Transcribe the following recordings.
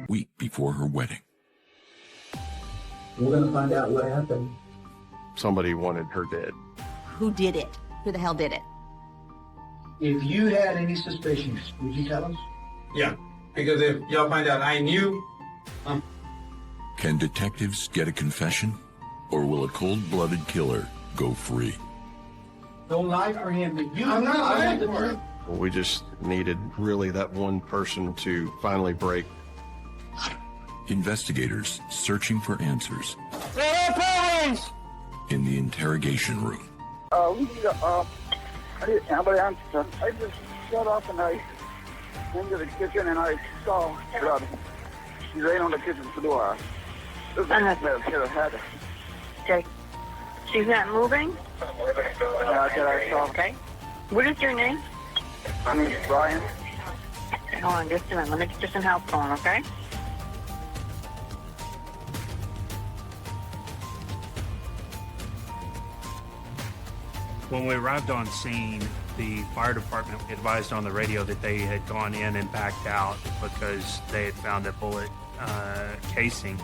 week before her wedding. We're going to find out what happened. Somebody wanted her dead. Who did it? Who the hell did it? If you had any suspicions, would you tell us? Yeah, because if y'all find out I knew, Can detectives get a confession? Or will a cold-blooded killer go free? Don't lie for him. I'm not lying for him. We just needed really that one person to finally break. Investigators searching for answers in the interrogation room. I need ambulance. I just got up and I went to the kitchen and I saw blood. She laying on the kitchen floor. Okay. She's not moving? Yeah, that I saw. Okay. What is your name? My name's Brian. Hold on just a minute. Let me get you some help going, okay? When we arrived on scene, the fire department advised on the radio that they had gone in and backed out because they had found a bullet casing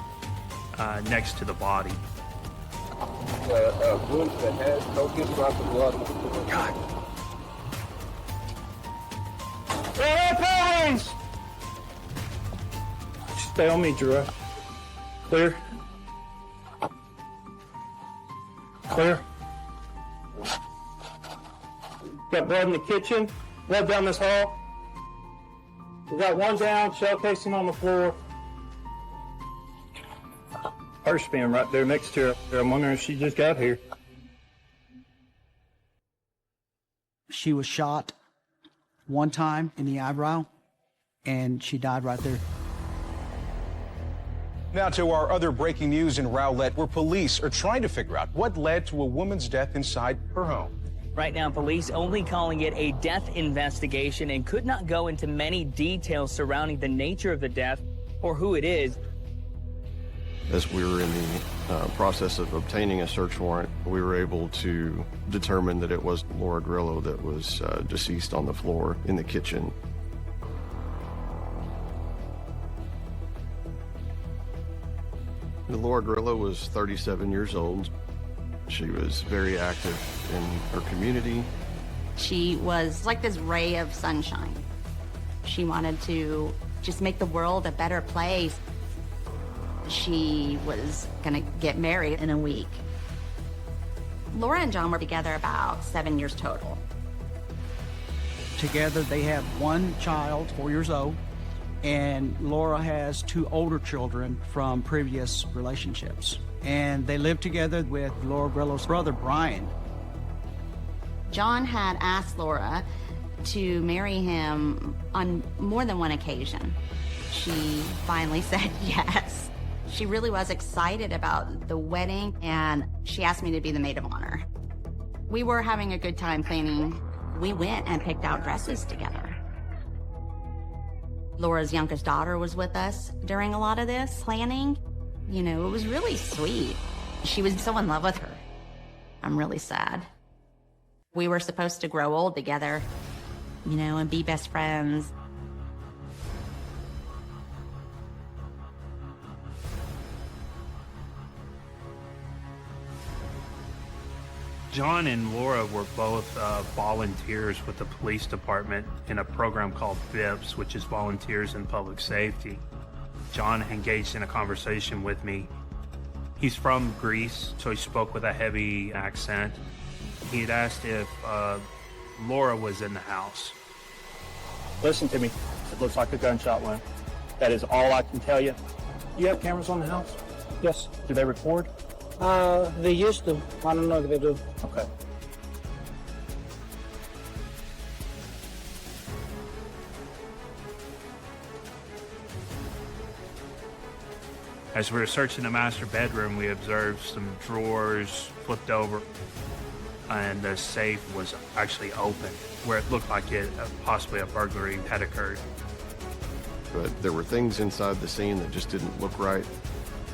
next to the body. Wound to the head, focus, drop of blood. God. Stay on me, Drew. Clear. Clear. Got blood in the kitchen, blood down this hall. We got one down, shell casing on the floor. Purse being right there next to her. I'm wondering if she just got here. She was shot one time in the eyebrow, and she died right there. Now to our other breaking news in Rowlett, where police are trying to figure out what led to a woman's death inside her home. Right now, police only calling it a death investigation and could not go into many details surrounding the nature of the death or who it is. As we were in the process of obtaining a search warrant, we were able to determine that it was Laura Grillo that was deceased on the floor in the kitchen. Laura Grillo was 37 years old. She was very active in her community. She was like this ray of sunshine. She wanted to just make the world a better place. She was gonna get married in a week. Laura and John were together about 7 years total. Together, they have one child, 4 years old, and Laura has two older children from previous relationships. And they live together with Laura Grillo's brother, Brian. John had asked Laura to marry him on more than one occasion. She finally said yes. She really was excited about the wedding, and she asked me to be the maid of honor. We were having a good time planning. We went and picked out dresses together. Laura's youngest daughter was with us during a lot of this planning. You know, it was really sweet. She was so in love with her. I'm really sad. We were supposed to grow old together, you know, and be best friends. John and Laura were both volunteers with the police department in a program called VIPS, which is Volunteers in Public Safety. John engaged in a conversation with me. He's from Greece, so he spoke with a heavy accent. He had asked if Laura was in the house. Listen to me. It looks like a gunshot wound. That is all I can tell you. You have cameras on the house? Yes. Do they record? They used to. I don't know if they do. Okay. As we were searching the master bedroom, we observed some drawers flipped over, and the safe was actually open, where it looked like possibly a burglary had occurred. But there were things inside the scene that just didn't look right.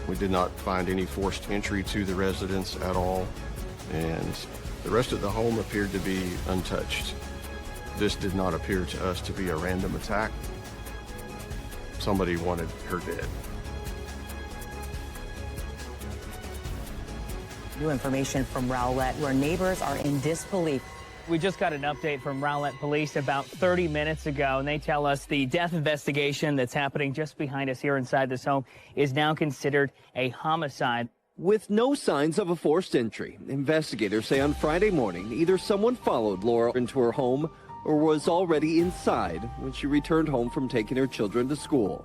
We did not find any forced entry to the residence at all, and the rest of the home appeared to be untouched. This did not appear to us to be a random attack. somebody wanted her dead. New information from Rowlett, where neighbors are in disbelief. We just got an update from Rowlett Police about 30 minutes ago, and they tell us the death investigation that's happening just behind us here inside this home is now considered a homicide. With no signs of a forced entry, investigators say on Friday morning either someone followed Laura into her home or was already inside when she returned home from taking her children to school.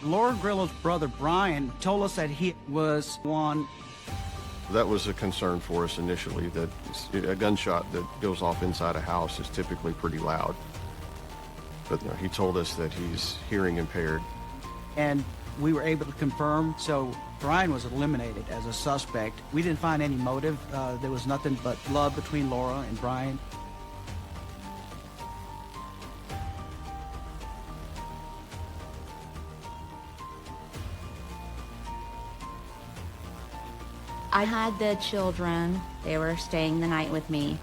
Laura Grillo's brother Brian told us that he was one. That was a concern for us initially, that a gunshot that goes off inside a house is typically pretty loud. But he told us that he's hearing impaired. And we were able to confirm, so Brian was eliminated as a suspect. We didn't find any motive. There was nothing but love between Laura and Brian. I had the children. They were staying the night with me.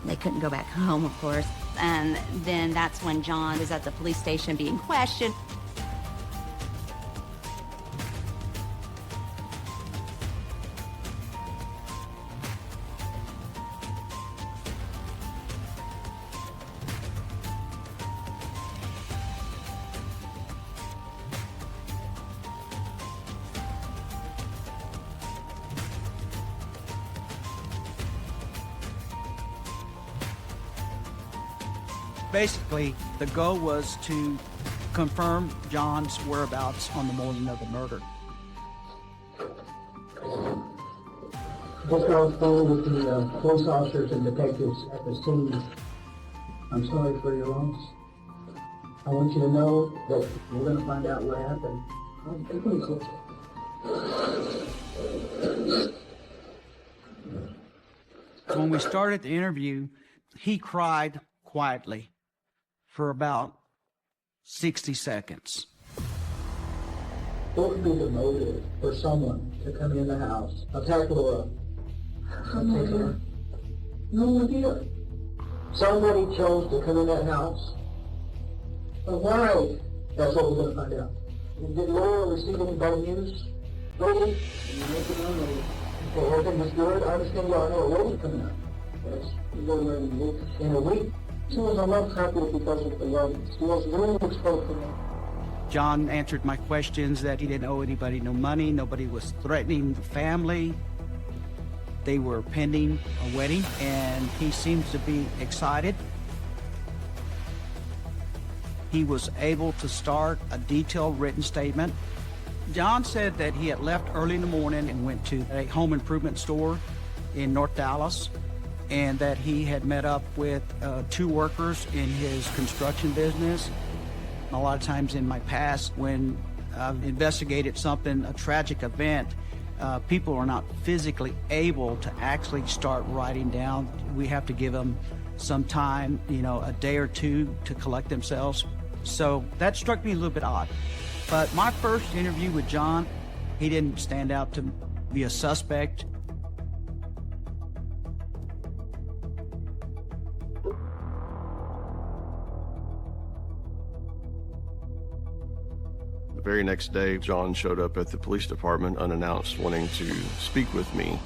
They couldn't go back home, of course. And then that's when John was at the police station being questioned. Basically, the goal was to confirm John's whereabouts on the morning of the murder. Just go forward with the police officers and detectives at the scene. I'm sorry for your loss. I want you to know that we're going to find out what happened. When we started the interview, he cried quietly for about 60 seconds. What would be the motive for someone to come in the house, attack Laura? No idea. Somebody chose to come in that house. But why? That's what we're going to find out. Did Laura receive any bad news? Lady? Okay, everything was good. I understand y'all know a lady coming up. Yes, in a week. She was a love couple because of the love. She was really exposed to me. John answered my questions that he didn't owe anybody no money, nobody was threatening the family. They were pending a wedding, and he seems to be excited. He was able to start a detailed written statement. John said that he had left early in the morning and went to a home improvement store in North Dallas, and that he had met up with 2 workers in his construction business. A lot of times in my past, when I've investigated something, a tragic event, people are not physically able to actually start writing down. We have to give them some time, a day or 2 to collect themselves. So that struck me a little bit odd. But my first interview with John, he didn't stand out to be a suspect. The very next day, John showed up at the police department unannounced, wanting to speak with me.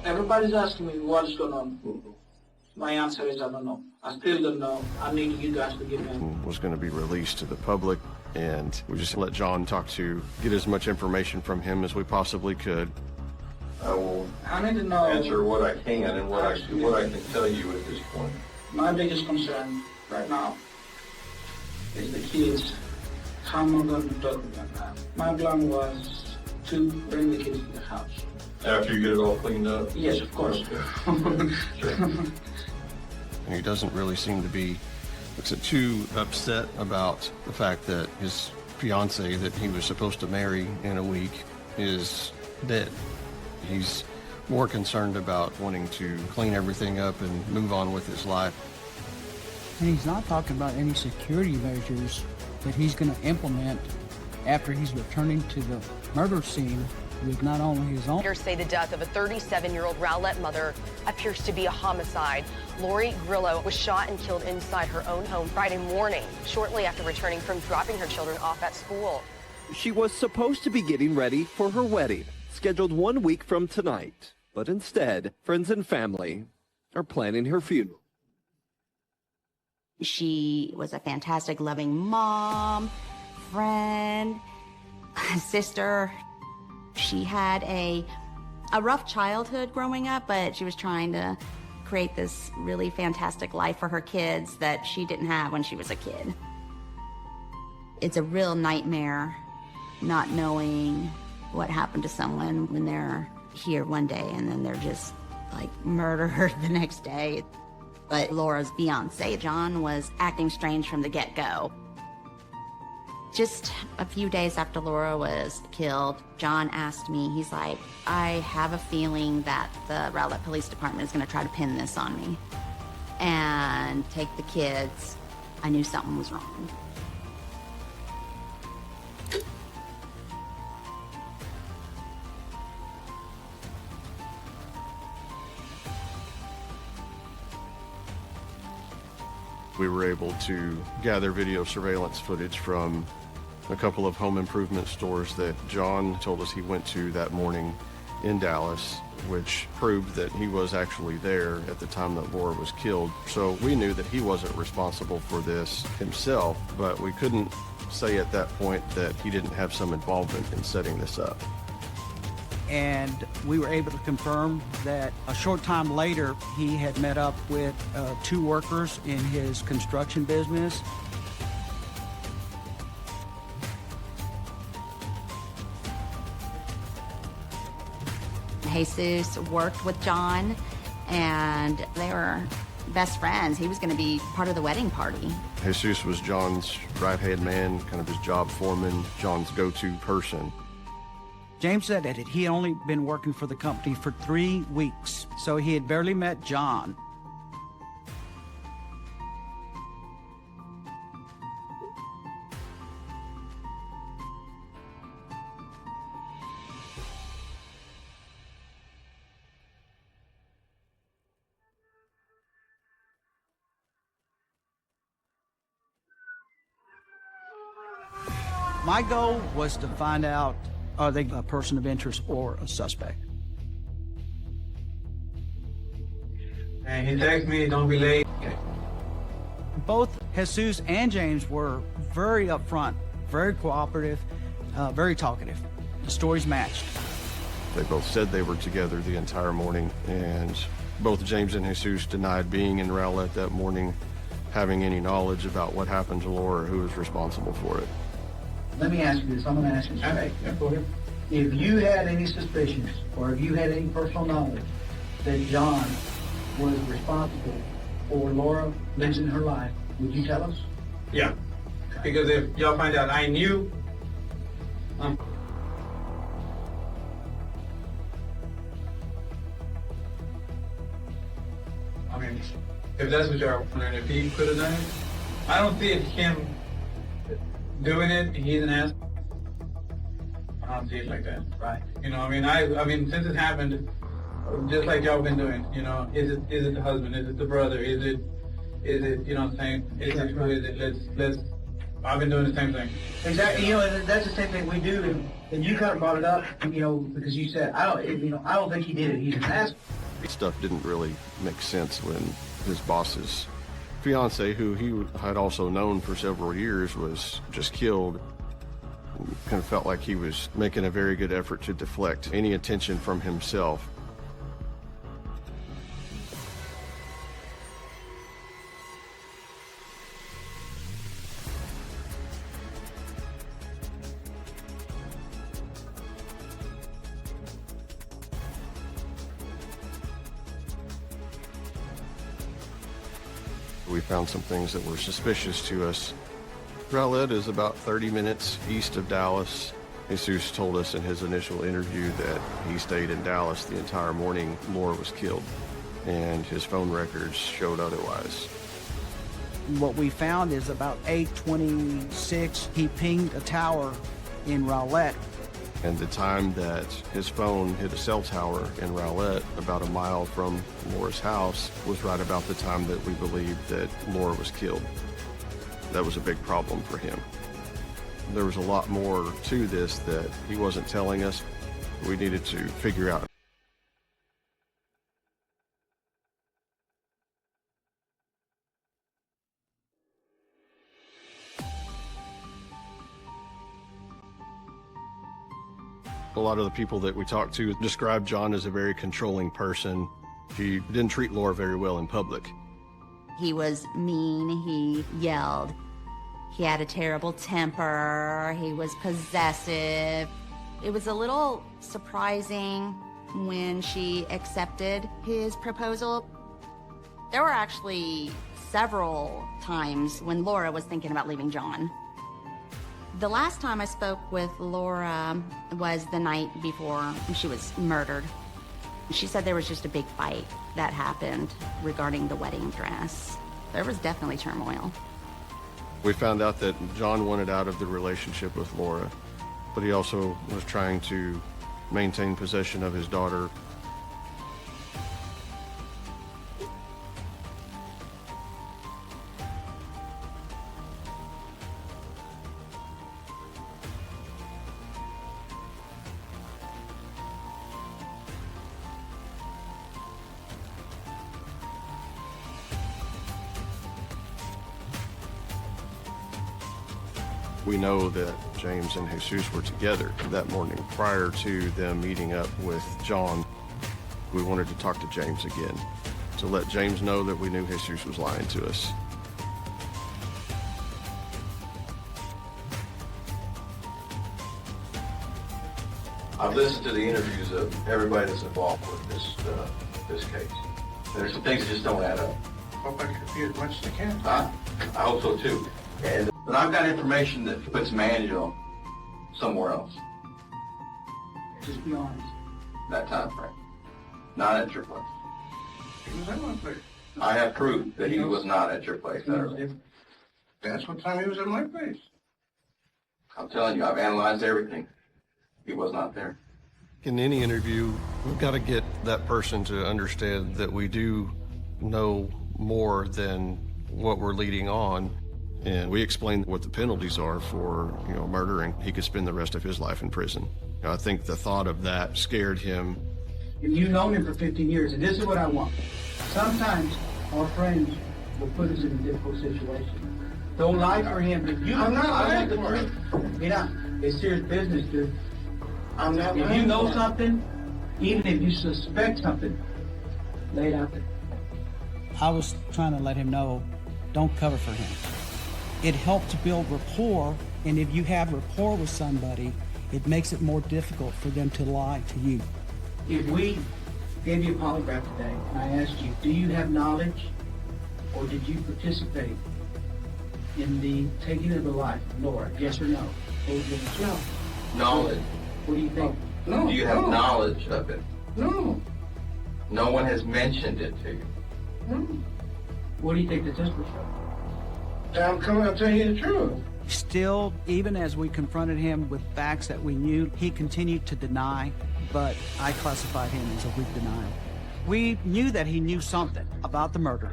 Everybody's asking me what is going on. My answer is I don't know. I still don't know. I need you guys to give me. Was going to be released to the public, and we just let John get as much information from him as we possibly could. I will I need to know. answer what I can and what I can tell you at this point. My biggest concern right now is the kids. How am I going to talk about that? My plan was to bring the kids to the house. After you get it all cleaned up? Yes, of course. And he doesn't really seem to be too upset about the fact that his fiance that he was supposed to marry in a week is dead. He's more concerned about wanting to clean everything up and move on with his life. And he's not talking about any security measures that he's going to implement after he's returning to the murder scene was not only his own. Say the death of a 37-year-old Rowlett mother appears to be a homicide. Lori Grillo was shot and killed inside her own home Friday morning, shortly after returning from dropping her children off at school. She was supposed to be getting ready for her wedding, scheduled 1 week from tonight. But instead, friends and family are planning her funeral. She was a fantastic, loving mom, friend, sister. She had a rough childhood growing up, but she was trying to create this really fantastic life for her kids that she didn't have when she was a kid. It's a real nightmare not knowing what happened to someone when they're here one day and then they're just like murdered the next day. But Laura's fiance, John, was acting strange from the get-go. Just a few days after Laura was killed, John asked me, he's like, I have a feeling that the Rowlett Police Department is going to try to pin this on me and take the kids. I knew something was wrong. We were able to gather video surveillance footage from a couple of home improvement stores that John told us he went to that morning in Dallas, which proved that he was actually there at the time that Laura was killed. So we knew that he wasn't responsible for this himself, but we couldn't say at that point that he didn't have some involvement in setting this up. And we were able to confirm that a short time later, he had met up with 2 workers in his construction business. Jesus worked with John, and they were best friends. He was going to be part of the wedding party. Jesus was John's right-hand man, kind of his job foreman, John's go-to person. James said that he had only been working for the company for 3 weeks, so he had barely met John. My goal was to find out, are they a person of interest or a suspect? And he texted me, don't be late. Okay. Both Jesus and James were very upfront, very cooperative, very talkative. The stories matched. They both said they were together the entire morning, and both James and Jesus denied being in Rowlett that morning, having any knowledge about what happened to Laura, who was responsible for it. Let me ask you this. I'm going to ask you something. Yeah, go ahead. If you had any suspicions, or if you had any personal knowledge that John was responsible for Laura losing her life, would you tell us? Yeah, because if y'all find out I knew, I mean, if that's what y'all wondering, if he could have done it, I don't see it him doing it. He's an ass. I don't see it like that. Right. You know, I mean, since it happened, just like y'all been doing, you know, is it the husband? Is it the brother? Is it, you know what I'm saying? Who is it? Let's, I've been doing the same thing. Exactly. You know, and that's the same thing we do. And you kind of brought it up, you know, because you said, I don't think he did it. He's an ass. Stuff didn't really make sense when his boss's fiance, who he had also known for several years, was just killed. Kind of felt like he was making a very good effort to deflect any attention from himself. We found some things that were suspicious to us. Rowlett is about 30 minutes east of Dallas. Jesus told us in his initial interview that he stayed in Dallas the entire morning Laura was killed, and his phone records showed otherwise. What we found is about 8:26, he pinged a tower in Rowlett And the time that his phone hit a cell tower in Rowlett, about a mile from Laura's house, was right about the time that we believed that Laura was killed. That was a big problem for him. There was a lot more to this that he wasn't telling us. We needed to figure out. A lot of the people that we talked to described John as a very controlling person. He didn't treat Laura very well in public. He was mean, he yelled. He had a terrible temper, he was possessive. It was a little surprising when she accepted his proposal. There were actually several times when Laura was thinking about leaving John. The last time I spoke with Laura was the night before she was murdered. She said there was just a big fight that happened regarding the wedding dress. There was definitely turmoil. We found out that John wanted out of the relationship with Laura, but he also was trying to maintain possession of his daughter. We know that James and Jesus were together that morning prior to them meeting up with John. We wanted to talk to James again to let James know that we knew Jesus was lying to us. I've listened to the interviews of everybody that's involved with this case. There's some things that just don't add up. Hope I can confuse as much as I can. I hope so too. But I've got information that puts Manuel somewhere else. Just be honest. That time frame. Not at your place. He was at my place. I have proof that he was not at your place that early. That's what time he was at my place. I'm telling you, I've analyzed everything. He was not there. In any interview, we've got to get that person to understand that we do know more than what we're leading on. And we explained what the penalties are for, murdering. He could spend the rest of his life in prison. I think the thought of that scared him. You've known him for 15 years, and this is what I want. Sometimes our friends will put us in a difficult situation. Don't lie for him. I'm not lying for him. It's serious business, dude. I'm not If lying you know for him. something, even if you suspect something, lay it out there. I was trying to let him know, don't cover for him. It helped to build rapport, and if you have rapport with somebody, it makes it more difficult for them to lie to you. If we gave you a polygraph today, and I asked you, do you have knowledge, or did you participate in the taking of the life of Laura? Yes or no? What would you answer? No. Knowledge. What do you think? No. Do you have knowledge of it? No. No one has mentioned it to you. No. What do you think the test will show? I'm coming to tell you the truth. Still, even as we confronted him with facts that we knew, he continued to deny, but I classified him as a weak denial. We knew that he knew something about the murder.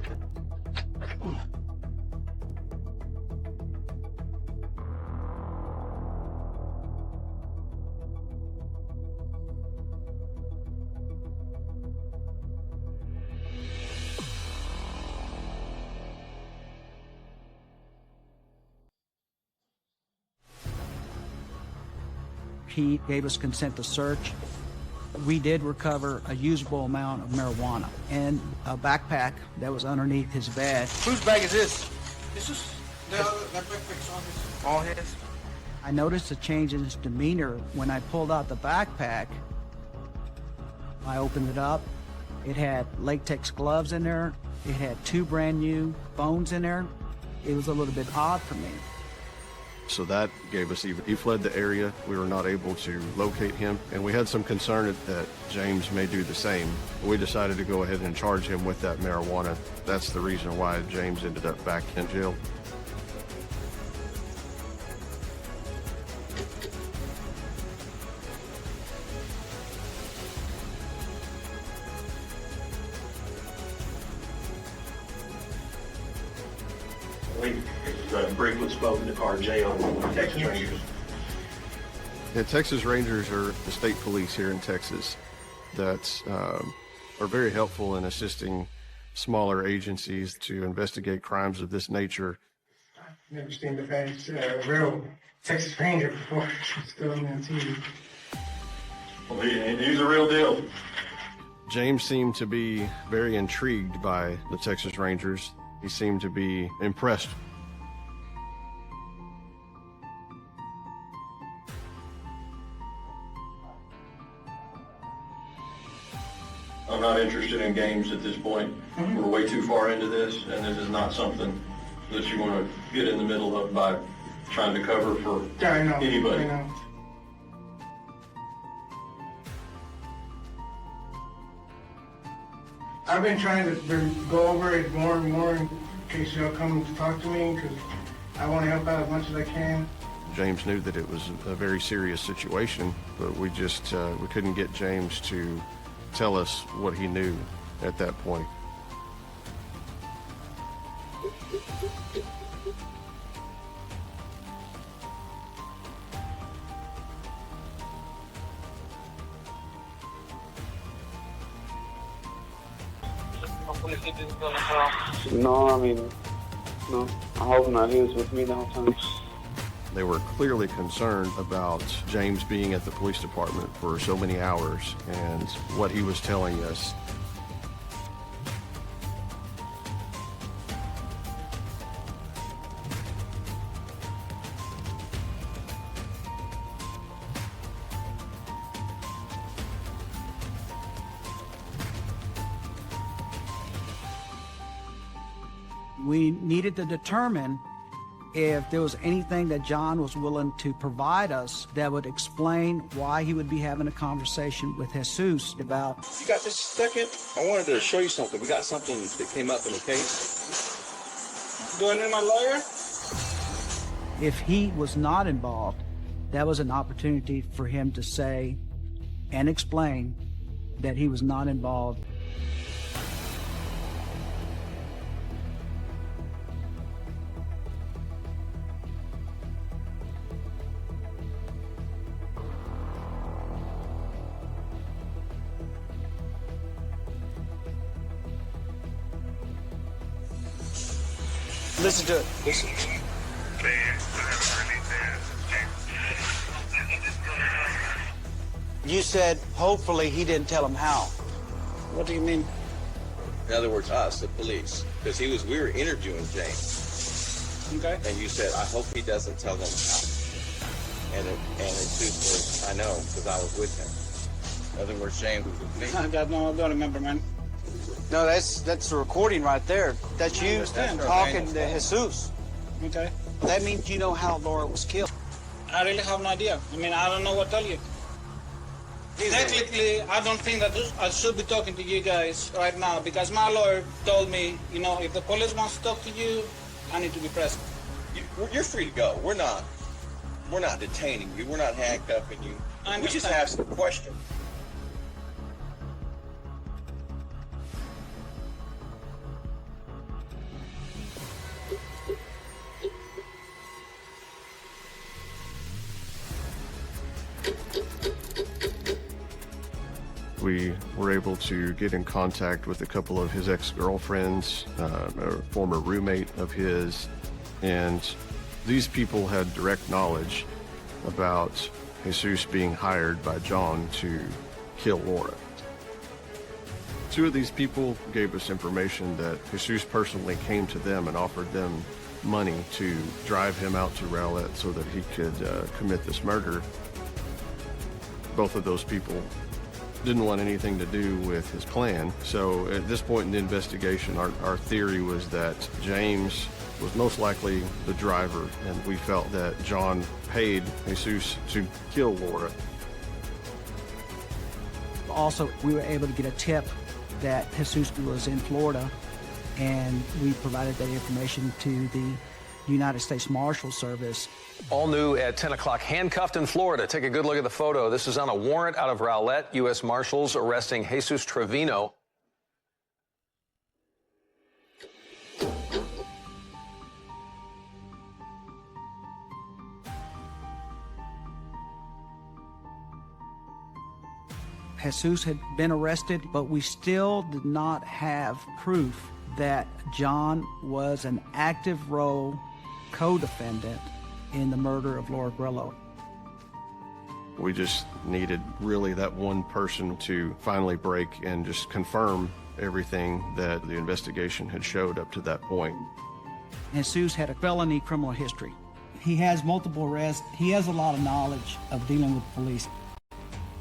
He gave us consent to search. We did recover a usable amount of marijuana and a backpack that was underneath his bed. Whose bag is this? This is that backpack's all his. I noticed a change in his demeanor when I pulled out the backpack. I opened it up. It had latex gloves in there. It had 2 brand new phones in there. It was a little bit odd for me. So that gave us he fled the area. We were not able to locate him, and we had some concern that James may do the same. We decided to go ahead and charge him with that marijuana. That's the reason why James ended up back in jail. We briefly spoke to our jail, Texas Rangers. Yeah, Texas Rangers are the state police here in Texas that are very helpful in assisting smaller agencies to investigate crimes of this nature. Never seen the face, real Texas Ranger before. Still on TV. Well, he's a real deal. James seemed to be very intrigued by the Texas Rangers. He seemed to be impressed. I'm not interested in games at this point. We're way too far into this, and this is not something that you want to get in the middle of by trying to cover for anybody. I know. I've been trying to go over it more and more in case y'all come to talk to me, because I want to help out as much as I can. James knew that it was a very serious situation, but we just we couldn't get James to tell us what he knew at that point. No, I mean, no. I hope not. He was with me the whole time. They were clearly concerned about James being at the police department for so many hours and what he was telling us. We needed to determine if there was anything that John was willing to provide us that would explain why he would be having a conversation with Jesus about. You got just a second? I wanted to show you something. We got something that came up in the case. Do I need my lawyer? If he was not involved, that was an opportunity for him to say and explain that he was not involved. Listen to it. Listen. You said hopefully he didn't tell him how. What do you mean? In other words, us, the police, because we were interviewing James. Okay. And you said, I hope he doesn't tell them how. And it suits me. I know, because I was with him. In other words, James was with me. I don't remember, man. No, that's the recording right there. That's you talking to Jesus. Okay. That means you know how Laura was killed. I really have no idea. I mean, I don't know what to tell you. Technically, I don't think that I should be talking to you guys right now because my lawyer told me, you know, if the police wants to talk to you, I need to be present. You're free to go. We're not detaining you. We're not handcuffing you. We just have some questions. We were able to get in contact with a couple of his ex-girlfriends, a former roommate of his, and these people had direct knowledge about Jesus being hired by John to kill Laura. Two of these people gave us information that Jesus personally came to them and offered them money to drive him out to Rowlett so that he could commit this murder. Both of those people didn't want anything to do with his plan. So at this point in the investigation, our theory was that James was most likely the driver, and we felt that John paid Jesus to kill Laura. Also, we were able to get a tip that Jesus was in Florida, and we provided that information to the United States Marshal Service. All new at 10 o'clock, handcuffed in Florida. Take a good look at the photo. This is on a warrant out of Rowlett. U.S. Marshals arresting Jesus Trevino. Jesus had been arrested, but we still did not have proof that John was an active role co-defendant in the murder of Laura Grillo. We just needed really that one person to finally break and just confirm everything that the investigation had showed up to that point. Jesus had a felony criminal history. He has multiple arrests. He has a lot of knowledge of dealing with police.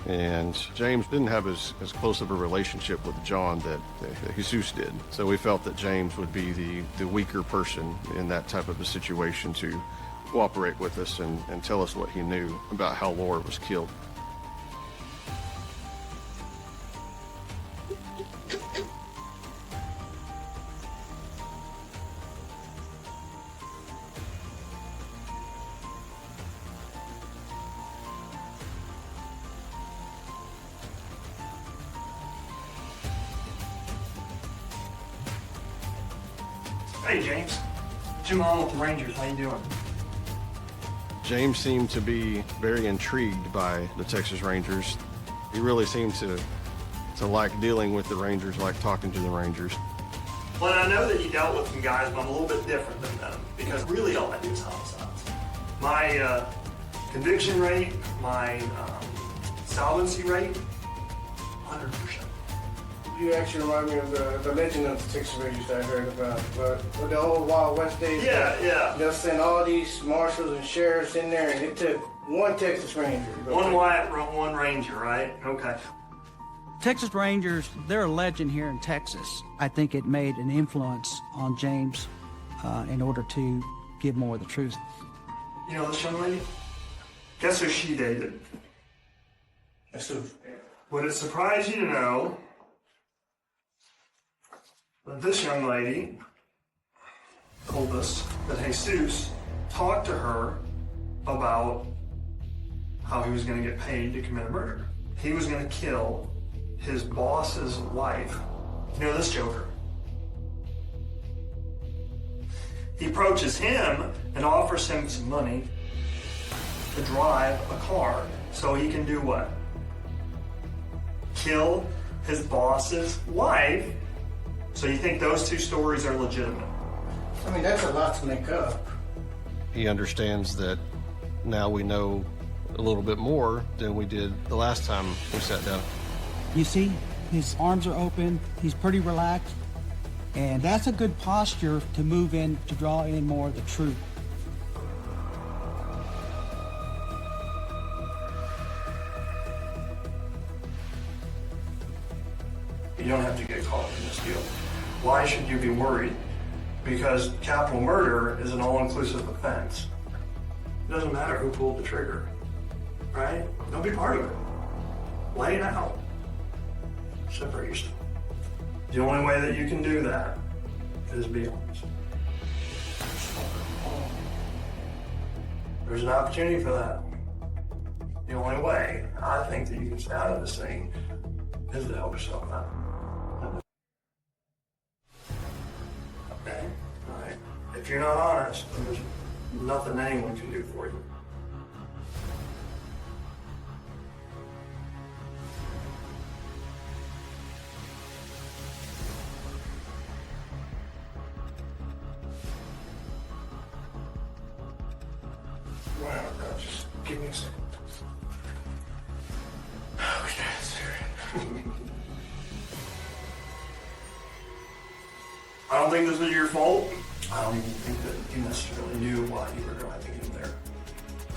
And James didn't have as close of a relationship with John that Jesus did. So we felt that James would be the weaker person in that type of a situation to cooperate with us and tell us what he knew about how Laura was killed. Hey, James. Jim on with the Rangers. How you doing? James seemed to be very intrigued by the Texas Rangers. He really seemed to like dealing with the Rangers, like talking to the Rangers. Well, I know that you dealt with some guys, but I'm a little bit different than them because really all I do is homicides. My conviction rate, my solvency rate, 100%. You actually remind me of the legend of the Texas Rangers that I heard about. But with the old Wild West days, they'll send all these marshals and sheriffs in there, and it took one Texas Ranger. One Wyatt, one Ranger, right? Okay. Texas Rangers, they're a legend here in Texas. I think it made an influence on James in order to give more of the truth. You know this young lady? Guess who she dated? That's who. Would it surprise you to know that this young lady told us that Jesus talked to her about how he was going to get paid to commit a murder. He was going to kill his boss's wife. You know this joker? He approaches him and offers him some money to drive a car so he can do what? Kill his boss's wife. So you think those two stories are legitimate? I mean, that's a lot to make up. He understands that now we know a little bit more than we did the last time we sat down. You see, his arms are open, he's pretty relaxed, and that's a good posture to move in, to draw in more of the truth. You don't have to get caught in this deal. Why should you be worried? Because capital murder is an all-inclusive offense. It doesn't matter who pulled the trigger, right? Don't be part of it. Lay it out. Separate yourself. The only way that you can do that is be honest. There's an opportunity for that. The only way I think that you can stay out of this thing is to help yourself out. Okay? All right. If you're not honest, there's nothing anyone can do for you. Wow, God, just give me a second. Okay, that's I don't think this was your fault. I don't even think that you necessarily knew why you were driving in there.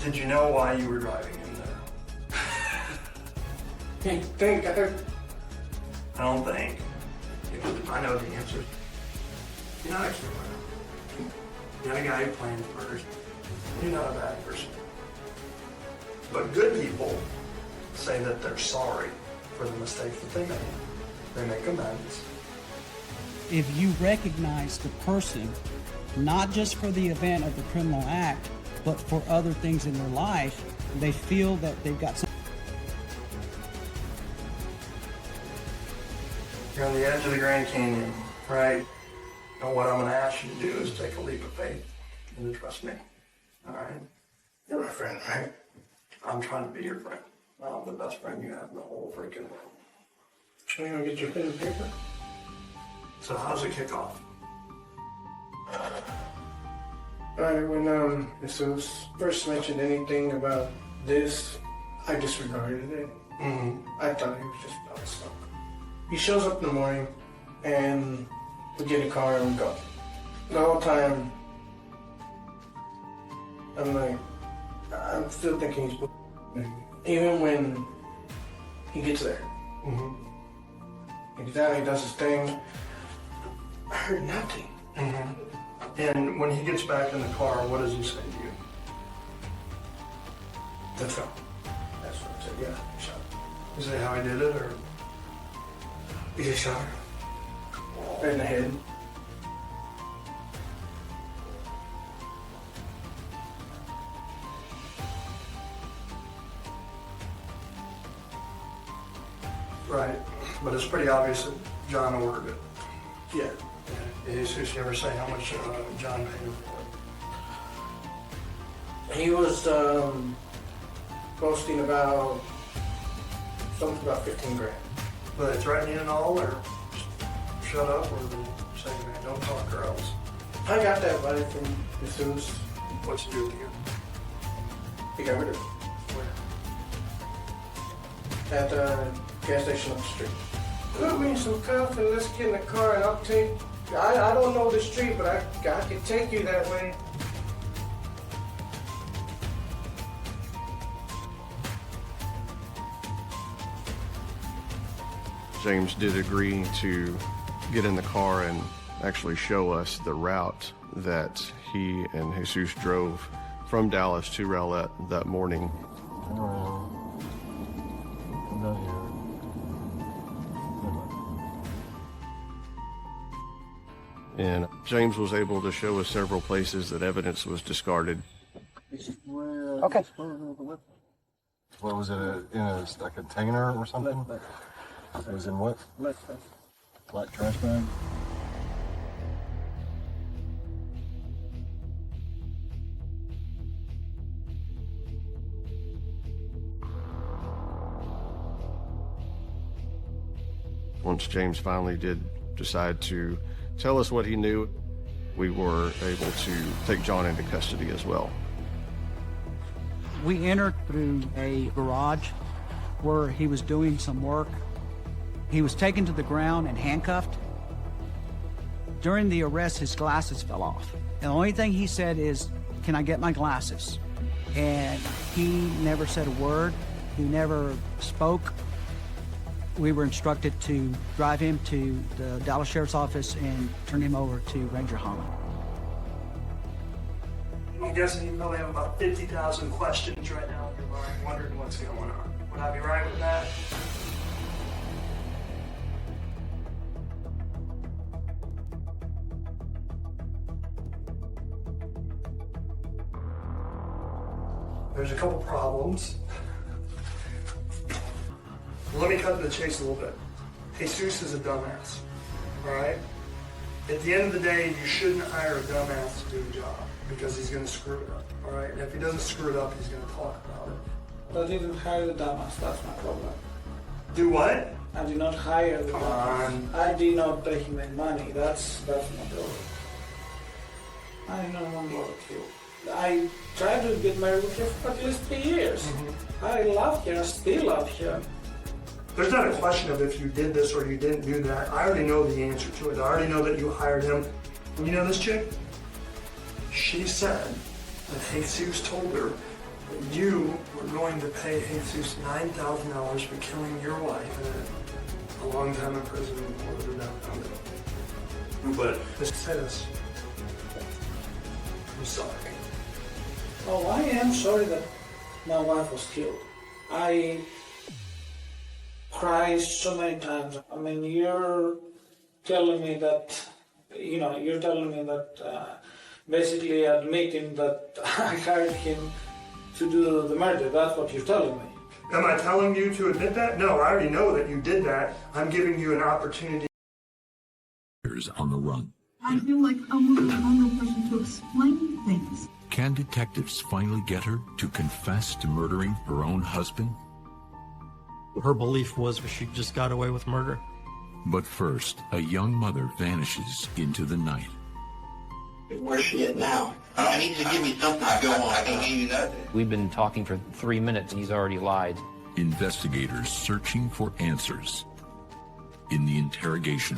Did you know why you were driving in there? I don't think. Because I know the answer. You're not a killer. You're not a guy who plans murders. You're not a bad person. But good people say that they're sorry for the mistakes that they made. They make amends. If you recognize the person, not just for the event of the criminal act, but for other things in their life, they feel that they've got some. You're on the edge of the Grand Canyon, right? And what I'm going to ask you to do is take a leap of faith and to trust me. All right? You're my friend, right? I'm trying to be your friend. I'm the best friend you have in the whole freaking world. You gonna get your pen and paper? So how's it kick off? Alright, when Jesus first mentioned anything about this, I disregarded it. I thought he was just about to smoke. He shows up in the morning and we get in the car and we go. The whole time I'm like, I'm still thinking he's even when he gets there. He gets out, he does his thing. I heard nothing. And when he gets back in the car, what does he say to you? That's all. That's what I said, yeah, he shot her. Is that how he did it, or? He just shot her. Right in the head. Right, but it's pretty obvious that John ordered it. Yeah. Did Jesus ever say how much John paid him for it? He was boasting about something about 15 grand. Were they threatening and all, or just shut up, or they saying, man, don't talk or else? I got that money from Jesus. What'd you do with you? He got rid of it. Where? At the gas station up the street. Put me in some cuffs and let's get in the car and I'll take. I don't know the street, but I can take you that way. James did agree to get in the car and actually show us the route that he and Jesus drove from Dallas to Rowlett that morning. And James was able to show us several places that evidence was discarded. Okay. What was it, in a container or something? It was in what? Black trash bag? Once James finally did decide to tell us what he knew, we were able to take John into custody as well. We entered through a garage where he was doing some work. He was taken to the ground and handcuffed. During the arrest, his glasses fell off. And the only thing he said is, "Can I get my glasses?" And he never said a word. He never spoke. We were instructed to drive him to the Dallas Sheriff's Office and turn him over to Ranger Holland. I'm guessing you probably have about 50,000 questions right now in your mind, wondering what's going on. Would I be right with that? There's a couple problems. Let me cut to the chase a little bit. Jesus is a dumbass, all right? At the end of the day, you shouldn't hire a dumbass to do a job because he's going to screw it up, all right? And if he doesn't screw it up, he's going to talk about it. I didn't hire the dumbass, that's my problem. Do what? I did not hire the Come dumbass. on. I did not pay him any money, that's my problem. I know I'm going to kill. I tried to get married with her for at least 3 years. I love her, I still love her. There's not a question of if you did this or you didn't do that. I already know the answer to it. I already know that you hired him. And you know this chick? She said that Jesus told her that you were going to pay Jesus $9,000 for killing your wife and a long time in prison before the death penalty. But this says, I'm sorry. Oh, I am sorry that my wife was killed. I cried so many times. I mean, you're telling me that, basically admitting that I hired him to do the murder. That's what you're telling me. Am I telling you to admit that? No, I already know that you did that. I'm giving you an opportunity. On the run. I feel like I'm the only person to explain things. Can detectives finally get her to confess to murdering her own husband? Her belief was she just got away with murder. But first, a young mother vanishes into the night. Where's she at now? I need you to give me something to go on. I can't give you nothing. We've been talking for 3 minutes and he's already lied. Investigators searching for answers in the interrogation.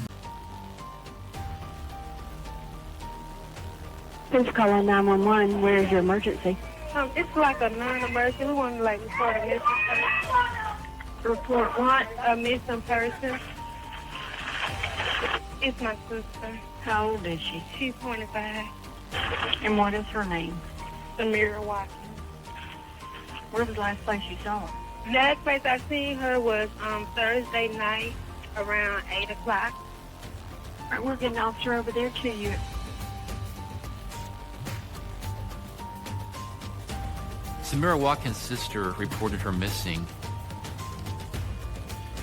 Thanks for calling 911. Where is your emergency? It's like a non-emergency. We want to report a missing person. Report what? A missing person. It's my sister. How old is she? She's 25. And what is her name? Samira Watkins. Where was the last place you saw her? Last place I seen her was Thursday night around 8 o'clock. All right, we're getting an officer over there to you. Samira Watkins' sister reported her missing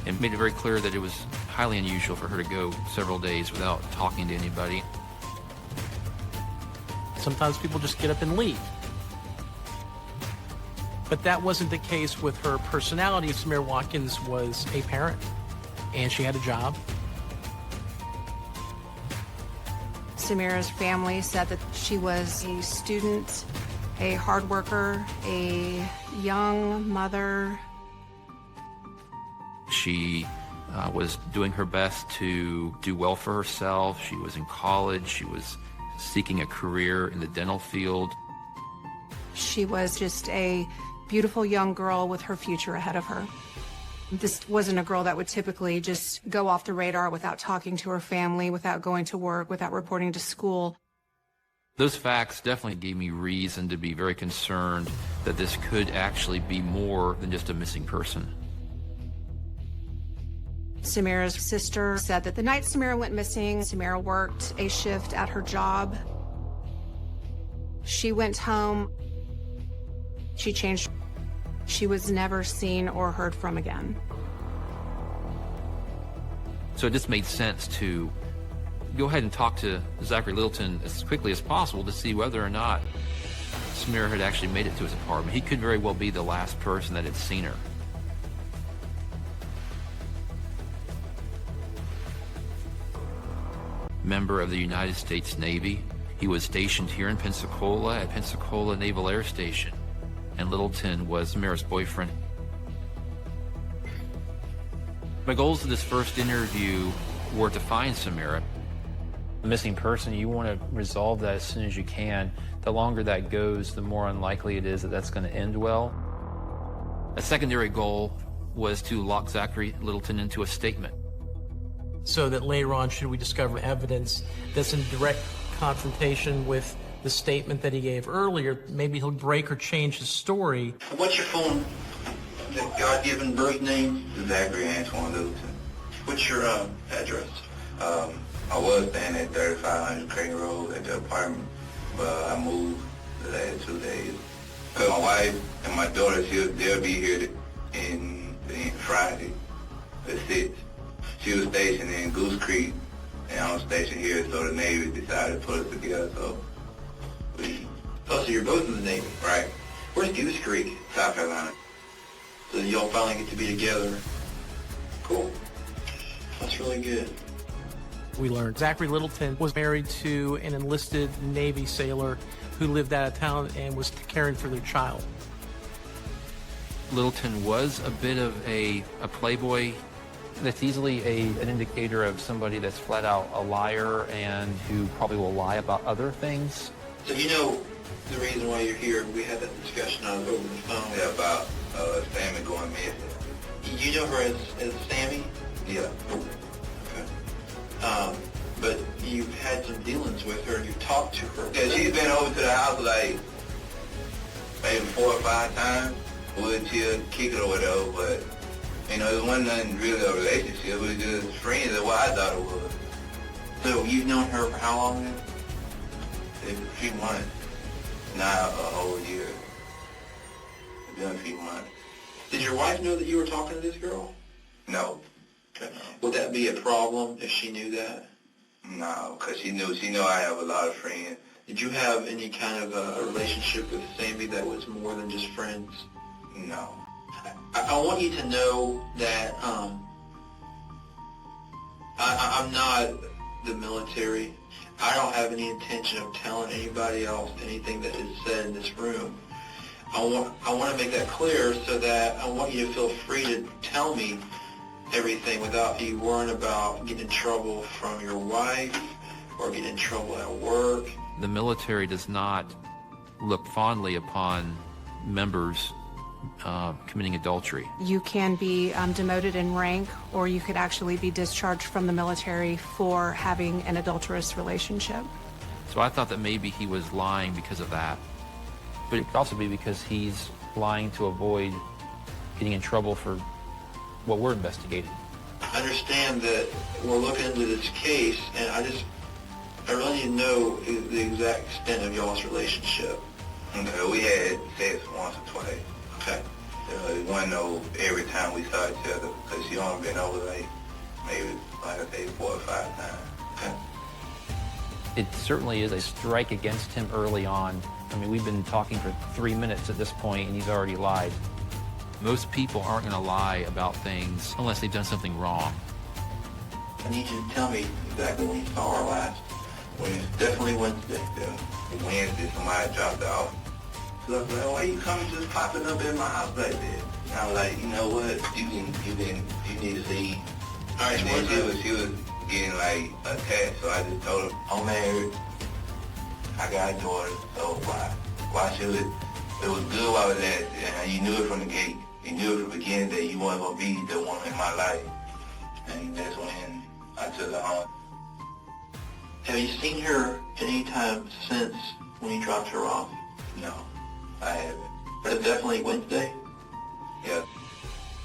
and made it very clear that it was highly unusual for her to go several days without talking to anybody. Sometimes people just get up and leave. But that wasn't the case with her personality. Samira Watkins was a parent, and she had a job. Samira's family said that she was a student, a hard worker, a young mother. She was doing her best to do well for herself. She was in college. She was seeking a career in the dental field. She was just a beautiful young girl with her future ahead of her. This wasn't a girl that would typically just go off the radar without talking to her family, without going to work, without reporting to school. Those facts definitely gave me reason to be very concerned that this could actually be more than just a missing person. Samira's sister said that the night Samira went missing, Samira worked a shift at her job. She went home. She changed. She was never seen or heard from again. So it just made sense to go ahead and talk to Zachary Littleton as quickly as possible to see whether or not Samira had actually made it to his apartment. He could very well be the last person that had seen her. Member of the United States Navy. He was stationed here in Pensacola at Pensacola Naval Air Station, and Littleton was Samira's boyfriend. My goals of this first interview were to find Samira. A missing person, you want to resolve that as soon as you can. The longer that goes, the more unlikely it is that that's going to end well. A secondary goal was to lock Zachary Littleton into a statement. So that later on, should we discover evidence that's in direct confrontation with the statement that he gave earlier, maybe he'll break or change his story. What's your full God-given birth name? Zachary Antoine Littleton. What's your address? I was staying at 3500 Creighton Road at the apartment, but I moved the last 2 days. Cause my wife and my daughter, they'll be here in Friday at 6. She was stationed in Goose Creek, and I'm stationed here, so the Navy decided to put us together, so so you're both in the Navy? Right. Where's Goose Creek? South Carolina. So y'all finally get to be together. Cool. That's really good. We learned Zachary Littleton was married to an enlisted Navy sailor who lived out of town and was caring for their child. Littleton was a bit of a playboy. That's easily an indicator of somebody that's flat out a liar and who probably will lie about other things. So you know the reason why you're here, we had that discussion over the phone about Sammy going missing. You know her as Sammy? Yeah. Okay. But you've had some dealings with her, you've talked to her. Yeah, she's been over to the house like maybe 4 or 5 times. We'd chill, kick it or whatever, but you know, it wasn't nothing really a relationship, it was just friends, that's what I thought it was. So you've known her for how long now? A few months, not a whole year. It's been a few months. Did your wife know that you were talking to this girl? No. Okay. Would that be a problem if she knew that? No, because she knew I have a lot of friends. Did you have any kind of a relationship with Sammy that was more than just friends? No. I want you to know that I'm not the military. I don't have any intention of telling anybody else anything that is said in this room. I want to make that clear so that I want you to feel free to tell me everything without you worrying about getting in trouble from your wife or getting in trouble at work. The military does not look fondly upon members committing adultery. You can be demoted in rank, or you could actually be discharged from the military for having an adulterous relationship. So I thought that maybe he was lying because of that. But it could also be because he's lying to avoid getting in trouble for what we're investigating. I understand that we're looking into this case, and I really need to know the exact extent of y'all's relationship. Okay, we had sex once or twice. Okay. It wasn't no every time we saw each other, because she only been over maybe, like I say, 4 or 5 times. Okay. It certainly is a strike against him early on. I mean, we've been talking for 3 minutes at this point, and he's already lied. Most people aren't going to lie about things unless they've done something wrong. I need you to tell me exactly when you saw her last. Definitely Wednesday. Yeah. Wednesday, somebody dropped off. So I was like, why you coming just popping up in my house like that? And I was like, you know what? You need to leave. All right, and then she was getting like attached, so I just told her, I'm married. I got a daughter, so why should it? It was good while I was at it, and you knew it from the gate. You knew it from the beginning that you weren't going to be the one in my life. And that's when I took her home. Have you seen her any time since when you dropped her off? No, I haven't. But definitely Wednesday? Yeah.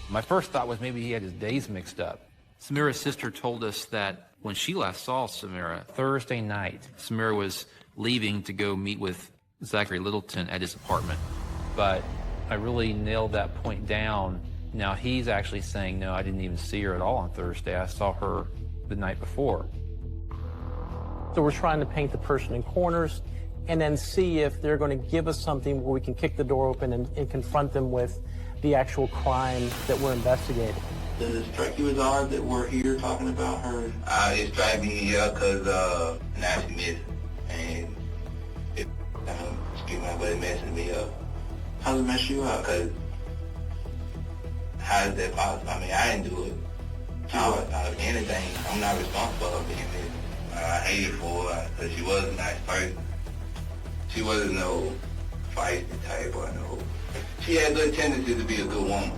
My first thought was maybe he had his days mixed up. Samira's sister told us that when she last saw Samira, Thursday night, Samira was leaving to go meet with Zachary Littleton at his apartment. But I really nailed that point down. Now he's actually saying, no, I didn't even see her at all on Thursday. I saw her the night before. So we're trying to paint the person in corners and then see if they're going to give us something where we can kick the door open and confront them with the actual crime that we're investigating. Does it strike you as odd that we're here talking about her? It struck me, because now she missing. And excuse me, but it messing me up. How does it mess you up? Because how is that possible? I mean, I didn't do it. Out of anything, I'm not responsible for being missing. I hate it for her because she was a nice person. She wasn't no feisty type or no. She had good tendency to be a good woman.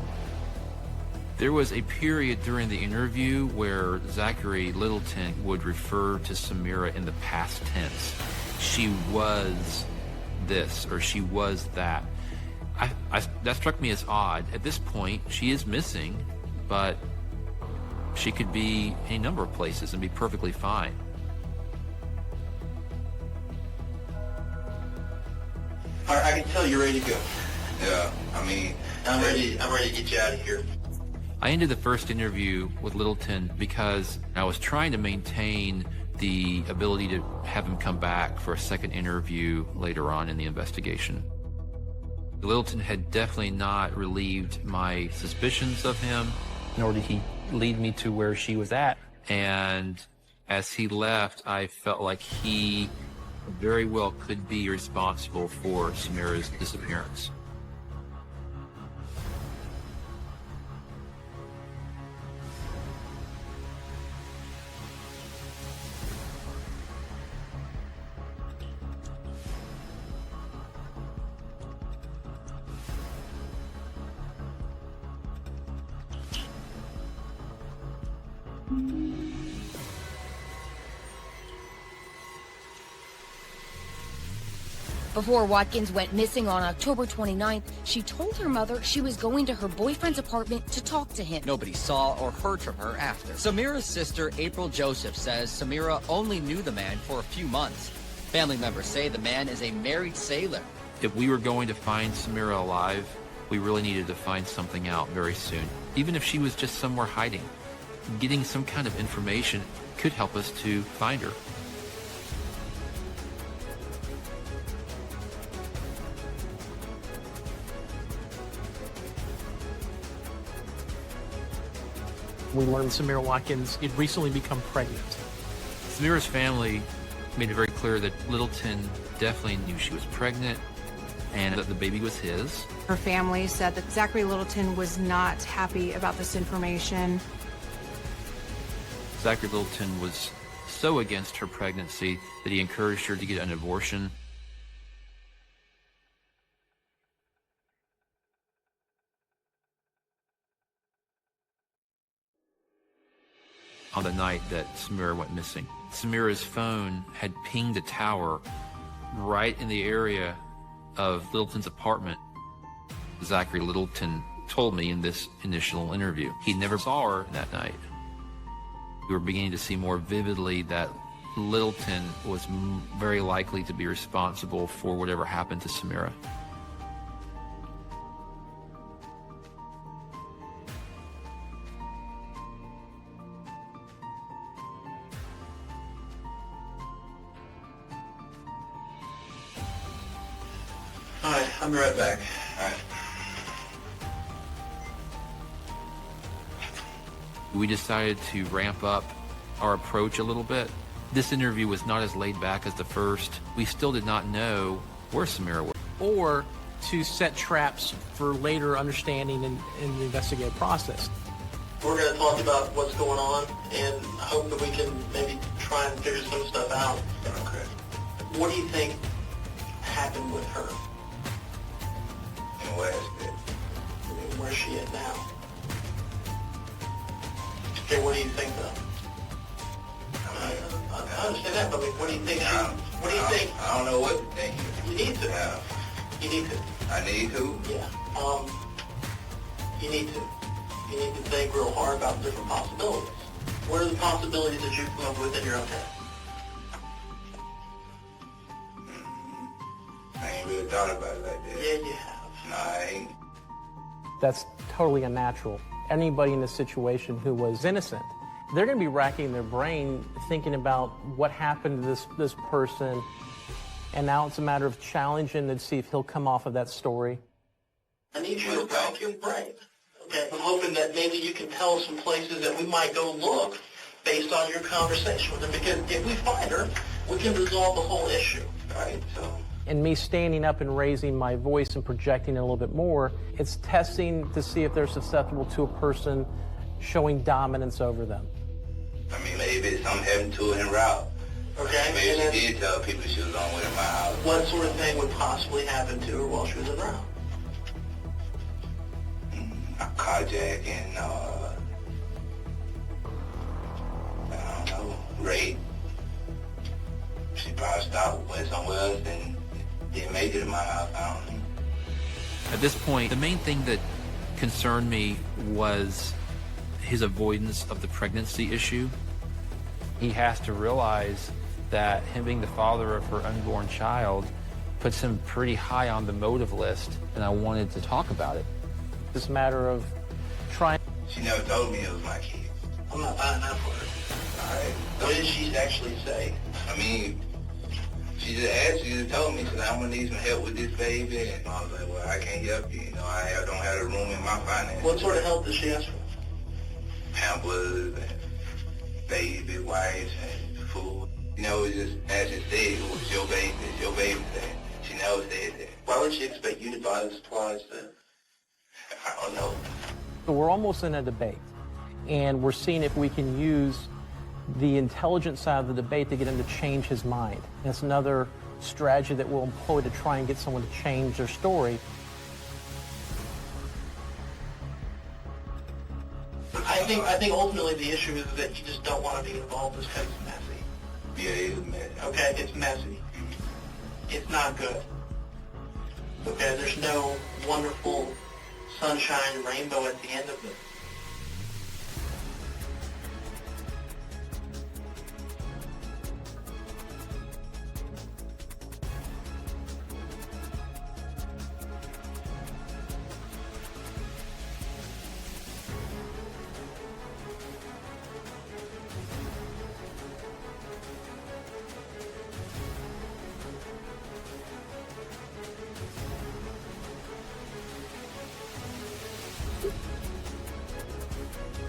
There was a period during the interview where Zachary Littleton would refer to Samira in the past tense. She was this, or she was that. That struck me as odd. At this point, she is missing, but she could be any number of places and be perfectly fine. All right, I can tell you're ready to go. Yeah, I mean, I'm ready to get you out of here. I ended the first interview with Littleton because I was trying to maintain the ability to have him come back for a second interview later on in the investigation. Littleton had definitely not relieved my suspicions of him, nor did he lead me to where she was at. And as he left, I felt like he very well could be responsible for Samira's disappearance. Before Watkins went missing on October 29th, she told her mother she was going to her boyfriend's apartment to talk to him. Nobody saw or heard from her after. Samira's sister, April Joseph, says Samira only knew the man for a few months. Family members say the man is a married sailor. If we were going to find Samira alive, we really needed to find something out very soon. Even if she was just somewhere hiding, getting some kind of information could help us to find her. We learned Samira Watkins had recently become pregnant. Samira's family made it very clear that Littleton definitely knew she was pregnant and that the baby was his. Her family said that Zachary Littleton was not happy about this information. Zachary Littleton was so against her pregnancy that he encouraged her to get an abortion. On the night that Samira went missing, Samira's phone had pinged a tower right in the area of Littleton's apartment. Zachary Littleton told me in this initial interview he never saw her that night. We were beginning to see more vividly that Littleton was very likely to be responsible for whatever happened to Samira. Alright, I'll be right back. Alright. We decided to ramp up our approach a little bit. This interview was not as laid back as the first. We still did not know where Samira was. Or to set traps for later understanding in the investigative process. We're going to talk about what's going on, and I hope that we can maybe try and figure some stuff out. Okay. What do you think happened with her? And where is it? Where's she at now? Okay, what do you think though? I understand that, but what do you think? What do you think? I don't know what to think. You need to. Yeah. You need to. I need to? Yeah. You need to. You need to think real hard about different possibilities. What are the possibilities that you come up with in your own head? I ain't really thought about it like that. Yeah, you have. No, I ain't. That's totally unnatural. Anybody in this situation who was innocent, they're going to be racking their brain thinking about what happened to this person, and now it's a matter of challenging to see if he'll come off of that story. I need you to rack your brain. Okay, I'm hoping that maybe you can tell us some places that we might go look based on your conversation with her, because if we find her, we can resolve the whole issue, right? So. And me standing up and raising my voice and projecting it a little bit more, it's testing to see if they're susceptible to a person showing dominance over them. I mean, maybe something happened to her en route. Okay. Maybe she did tell people she was on with in my house. What sort of thing would possibly happen to her while she was around? A carjacking, I don't know, rape. She probably stopped, went somewhere else, and didn't make it in my house. I don't know. At this point, the main thing that concerned me was his avoidance of the pregnancy issue. He has to realize that him being the father of her unborn child puts him pretty high on the motive list, and I wanted to talk about it. It's a matter of trying. She never told me it was my kid. I'm not buying that for her. All right. What did she actually say? I mean, she just asked you to tell me, so I'm gonna need some help with this baby, and I was like, well, I can't help you. You know, I don't have the room in my finances. What sort of help did she ask for? Pampers and baby wipes and food. You know, it was just as she said, it was your baby. It's your baby thing. She never said that. Why would she expect you to buy the supplies then? I don't know. So we're almost in a debate, and we're seeing if we can use the intelligent side of the debate to get him to change his mind. And it's another strategy that we'll employ to try and get someone to change their story. I think ultimately the issue is that you just don't want to be involved because it's messy. Yeah, it is messy. Okay, it's messy. It's not good. Okay, there's no wonderful sunshine rainbow at the end of it.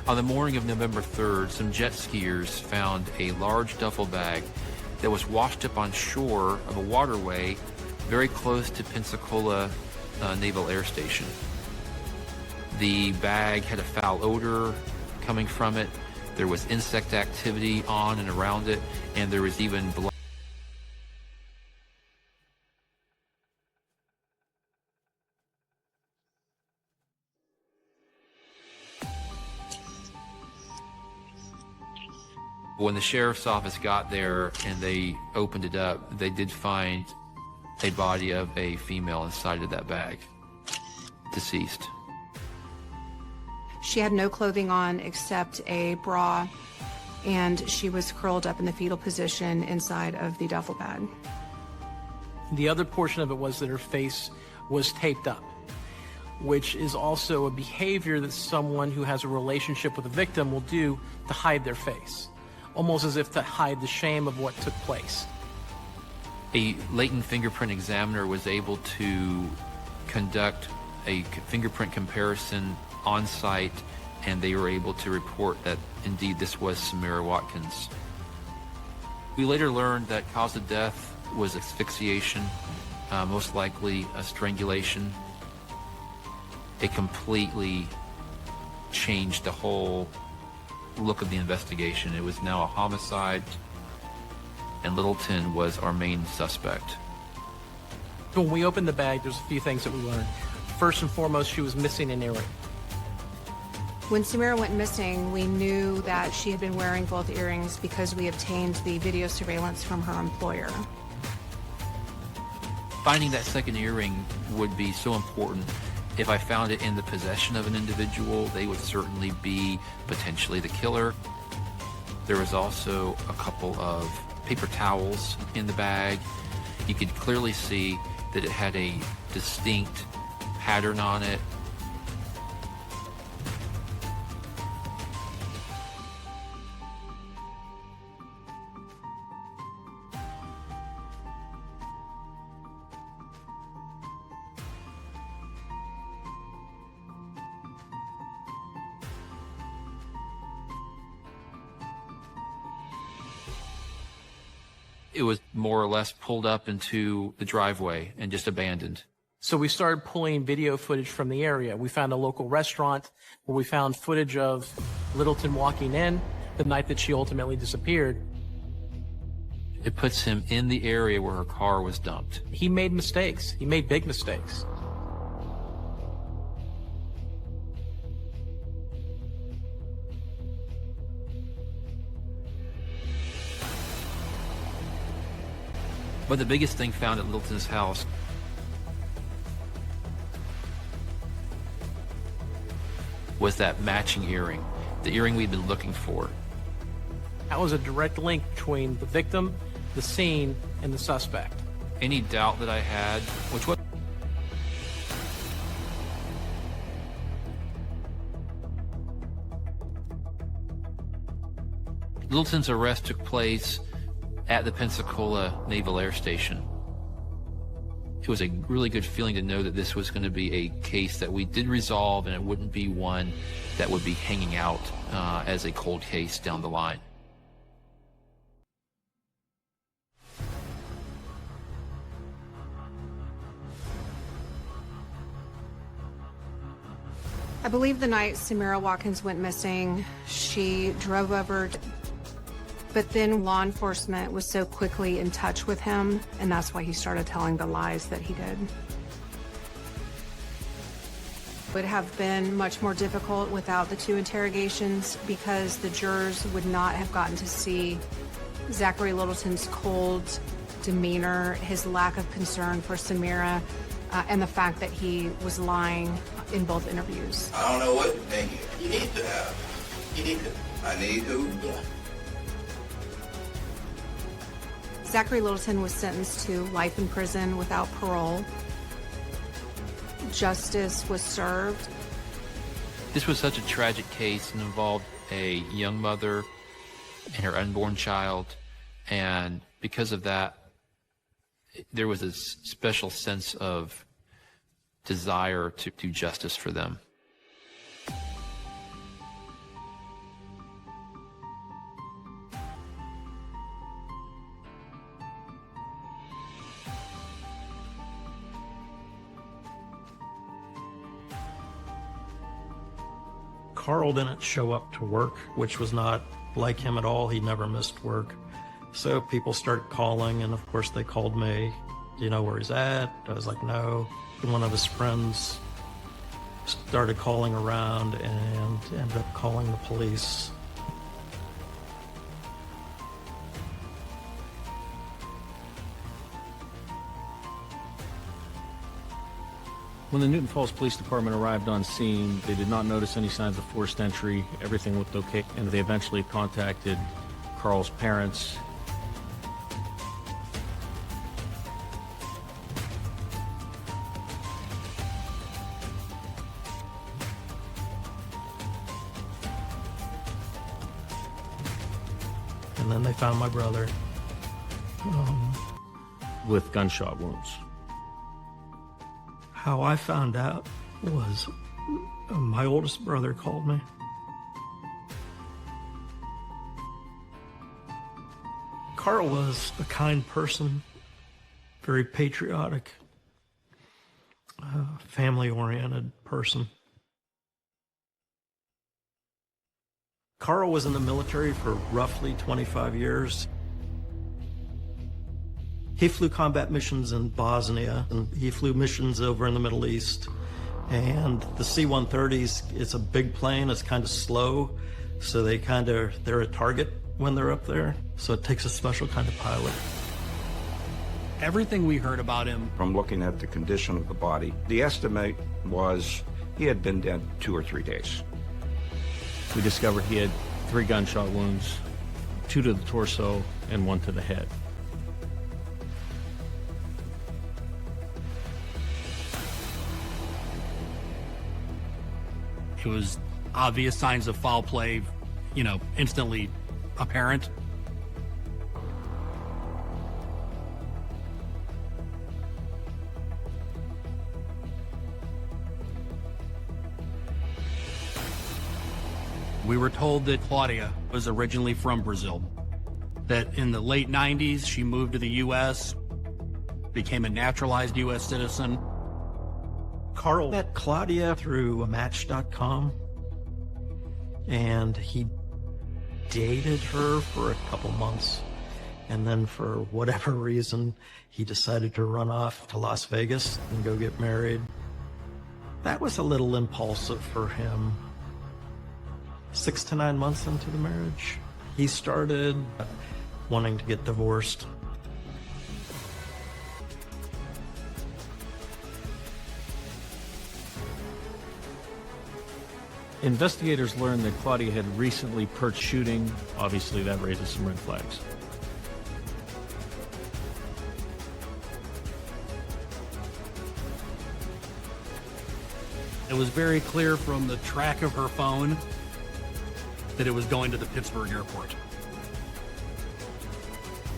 On the morning of November 3rd, some jet skiers found a large duffel bag that was washed up on shore of a waterway very close to Pensacola Naval Air Station. The bag had a foul odor coming from it. There was insect activity on and around it, and there was even blood. When the sheriff's office got there and they opened it up, they did find a body of a female inside of that bag, deceased. She had no clothing on except a bra, and she was curled up in the fetal position inside of the duffel bag. The other portion of it was that her face was taped up, which is also a behavior that someone who has a relationship with a victim will do to hide their face, almost as if to hide the shame of what took place. A latent fingerprint examiner was able to conduct a fingerprint comparison on site, and they were able to report that indeed this was Samira Watkins. We later learned that cause of death was asphyxiation, most likely a strangulation. It completely changed the whole look of the investigation. It was now a homicide, and Littleton was our main suspect. When we opened the bag, there's a few things that we learned. First and foremost, she was missing an earring. When Samira went missing, we knew that she had been wearing both earrings because we obtained the video surveillance from her employer. Finding that second earring would be so important. If I found it in the possession of an individual, they would certainly be potentially the killer. There was also a couple of paper towels in the bag. You could clearly see that it had a distinct pattern on it. It was more or less pulled up into the driveway and just abandoned. So we started pulling video footage from the area. We found a local restaurant where we found footage of Littleton walking in the night that she ultimately disappeared. It puts him in the area where her car was dumped. He made mistakes. He made big mistakes. But the biggest thing found at Littleton's house was that matching earring, the earring we'd been looking for. That was a direct link between the victim, the scene, and the suspect. Any doubt that I had, which was Littleton's arrest took place at the Pensacola Naval Air Station. It was a really good feeling to know that this was going to be a case that we did resolve, and it wouldn't be one that would be hanging out as a cold case down the line. I believe the night Samira Watkins went missing, she drove over, but then law enforcement was so quickly in touch with him, and that's why he started telling the lies that he did. It would have been much more difficult without the two interrogations because the jurors would not have gotten to see Zachary Littleton's cold demeanor, his lack of concern for Samira, and the fact that he was lying in both interviews. I don't know what to think. You need to have. You need to. I need to. Yeah. Zachary Littleton was sentenced to life in prison without parole. Justice was served. This was such a tragic case and involved a young mother and her unborn child, and because of that, there was a special sense of desire to do justice for them. Carl didn't show up to work, which was not like him at all. He never missed work. So people started calling, and of course they called me. Do you know where he's at? I was like, no. And one of his friends started calling around and ended up calling the police. When the Newton Falls Police Department arrived on scene, they did not notice any signs of forced entry. Everything looked okay, and they eventually contacted Carl's parents. And then they found my brother with gunshot wounds. How I found out was my oldest brother called me. Carl was a kind person, very patriotic, family-oriented person. Carl was in the military for roughly 25 years. He flew combat missions in Bosnia, and he flew missions over in the Middle East. And the C-130s, it's a big plane, it's kind of slow, so they're a target when they're up there. So it takes a special kind of pilot. Everything we heard about him, from looking at the condition of the body, the estimate was he had been dead 2 or 3 days. We discovered he had 3 gunshot wounds, 2 to the torso and 1 to the head. it was obvious signs of foul play, instantly apparent. We were told that Claudia was originally from Brazil, that in the late 90s she moved to the U.S., became a naturalized U.S. citizen. Carl met Claudia through Match.com, and he dated her for a couple months, and then for whatever reason, he decided to run off to Las Vegas and go get married. That was a little impulsive for him. 6 to 9 months into the marriage, he started wanting to get divorced. Investigators learned that Claudia had recently perched shooting. Obviously, that raises some red flags. It was very clear from the track of her phone that it was going to the Pittsburgh airport.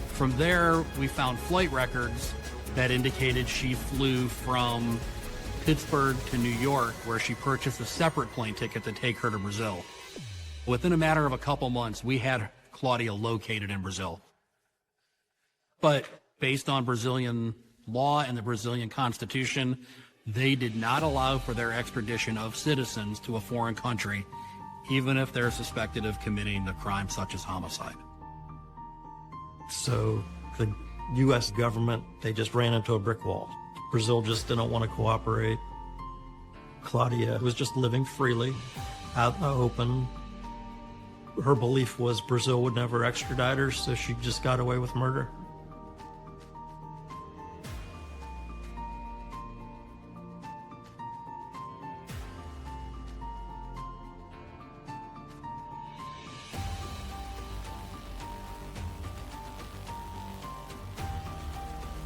From there, we found flight records that indicated she flew from Pittsburgh to New York, where she purchased a separate plane ticket to take her to Brazil. Within a matter of a couple months, we had Claudia located in Brazil. But based on Brazilian law and the Brazilian Constitution, they did not allow for their extradition of citizens to a foreign country, even if they're suspected of committing a crime such as homicide. So the U.S. government, they just ran into a brick wall. Brazil just didn't want to cooperate. Claudia was just living freely, out in the open. Her belief was Brazil would never extradite her, so she just got away with murder.